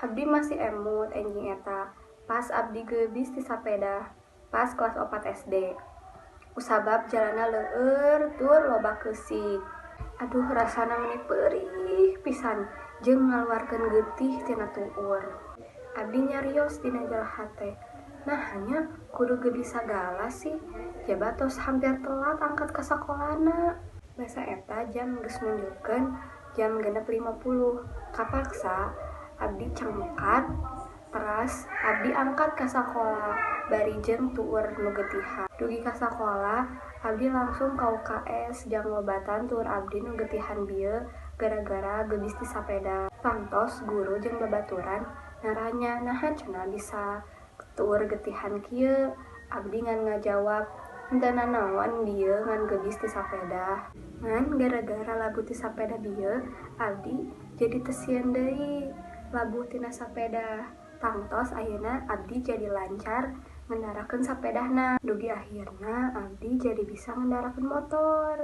Abdi masih emut enjing eta pas abdi geubis ti sapeda pas kelas 4 SD. Usabab jalanna leueur tur loba keusik. Aduh rasana meuni peurih pisan jeung ngaluarkeun geutih tina tuur. Abdi nyarios dina jalaha teh. Nah hanya kudu geudi sagala sih. Jabat tos hampir telat angkat ka sakolana. Basa eta jam geus nunjukkeun jam 6.50. Kapaksa abdi cangkat teras abdi angkat ka sakola bari jeung tuur nu geutihan. Dugi ka sakola abdi langsung ka UKS jang lobatan tuur abdi nu geutihan bieu gara-gara geubis ti sapeda. Pantos guru jeung babaturan naranya naha cenah bisa tuur geutihan kieu. Abdi ngan ngajawab henteu nanaon bieu ngan geubis ti sapeda. Ngan gara-gara labuh ti sapeda bieu abdi jadi teu sieun deui labuh tina sapeda. Tangtos ayeuna abdi jadi lancar ngendarakeun sapedahna. Dugi akhirna abdi jadi bisa ngendarakeun motor.